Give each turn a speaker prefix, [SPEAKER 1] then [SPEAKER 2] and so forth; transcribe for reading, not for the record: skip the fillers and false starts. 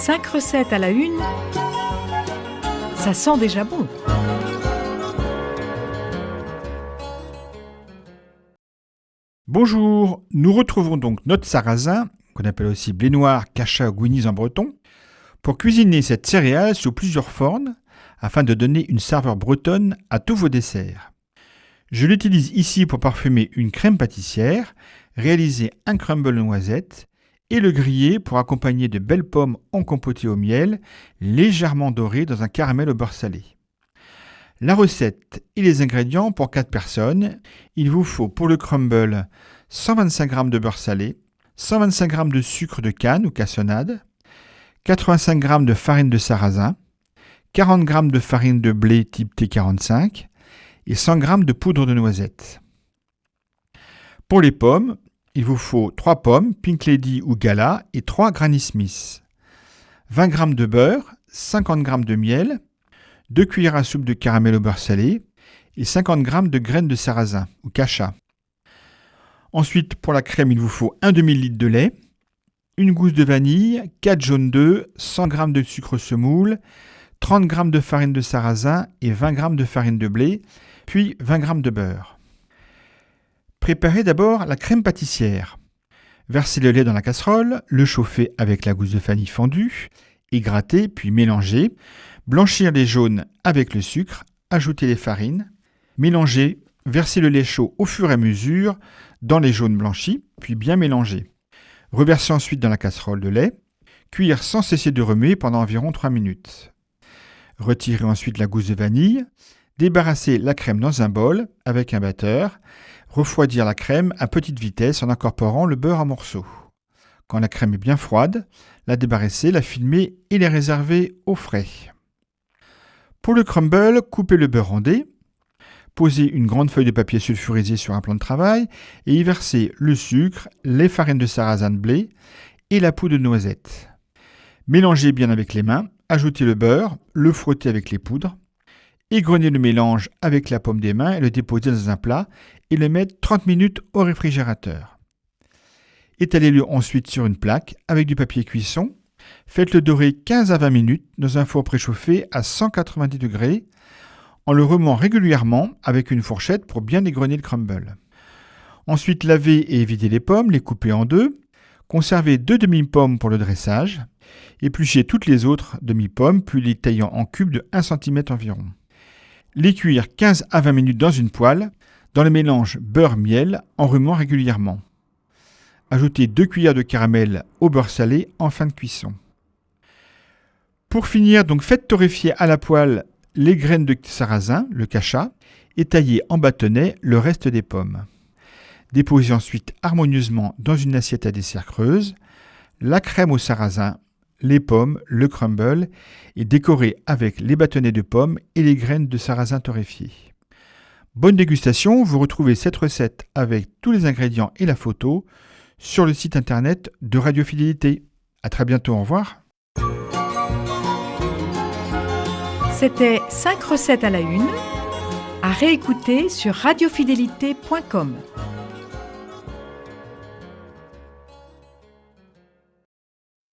[SPEAKER 1] 5 recettes à la une, ça sent déjà bon.
[SPEAKER 2] Bonjour, nous retrouvons donc notre sarrasin, qu'on appelle aussi blé noir, cacha ou guenise en breton, pour cuisiner cette céréale sous plusieurs formes, afin de donner une saveur bretonne à tous vos desserts. Je l'utilise ici pour parfumer une crème pâtissière, réaliser un crumble noisette et le griller pour accompagner de belles pommes en compotées au miel, légèrement dorées dans un caramel au beurre salé. La recette et les ingrédients pour 4 personnes, il vous faut pour le crumble 125 g de beurre salé, 125 g de sucre de canne ou cassonade, 85 g de farine de sarrasin, 40 g de farine de blé type T45 et 100 g de poudre de noisette. Pour les pommes, il vous faut 3 pommes, Pink Lady ou Gala et 3 Granny Smith, 20 g de beurre, 50 g de miel, 2 cuillères à soupe de caramel au beurre salé et 50 g de graines de sarrasin ou cacha. Ensuite, pour la crème, il vous faut un demi-litre de lait, une gousse de vanille, 4 jaunes d'œufs, 100 g de sucre semoule, 30 g de farine de sarrasin et 20 g de farine de blé, puis 20 g de beurre. Préparez d'abord la crème pâtissière. Versez le lait dans la casserole, le chauffer avec la gousse de vanille fondue, égratter puis mélanger, blanchir les jaunes avec le sucre, ajouter les farines, mélanger, verser le lait chaud au fur et à mesure dans les jaunes blanchis, puis bien mélanger. Reverser ensuite dans la casserole de lait, cuire sans cesser de remuer pendant environ 3 minutes. Retirez ensuite la gousse de vanille, débarrasser la crème dans un bol avec un batteur, refroidir la crème à petite vitesse en incorporant le beurre en morceaux. Quand la crème est bien froide, la débarrasser, la filmer et les réserver au frais. Pour le crumble, coupez le beurre en dés, posez une grande feuille de papier sulfurisé sur un plan de travail et y versez le sucre, les farines de sarrasin de blé et la poudre de noisette. Mélangez bien avec les mains, ajoutez le beurre, le frottez avec les poudres, égrenez le mélange avec la paume des mains et le déposez dans un plat et le mettre 30 minutes au réfrigérateur. Étalez-le ensuite sur une plaque avec du papier cuisson. Faites-le dorer 15 à 20 minutes dans un four préchauffé à 190 degrés en le remuant régulièrement avec une fourchette pour bien égrener le crumble. Ensuite, lavez et videz les pommes, les coupez en deux. Conservez 2 demi-pommes pour le dressage. Épluchez toutes les autres demi-pommes, puis les taillant en cubes de 1 cm environ. Les cuire 15 à 20 minutes dans une poêle, dans le mélange beurre-miel, en remuant régulièrement. Ajoutez 2 cuillères de caramel au beurre salé en fin de cuisson. Pour finir, donc faites torréfier à la poêle les graines de sarrasin, le cacha, et taillez en bâtonnets le reste des pommes. Déposez ensuite harmonieusement dans une assiette à dessert creuse la crème au sarrasin, les pommes, le crumble et décorez avec les bâtonnets de pommes et les graines de sarrasin torréfiées. Bonne dégustation, vous retrouvez cette recette avec tous les ingrédients et la photo sur le site internet de Radio Fidélité. À très bientôt, au revoir.
[SPEAKER 1] C'était 5 recettes à la une, à réécouter sur radiofidélité.com.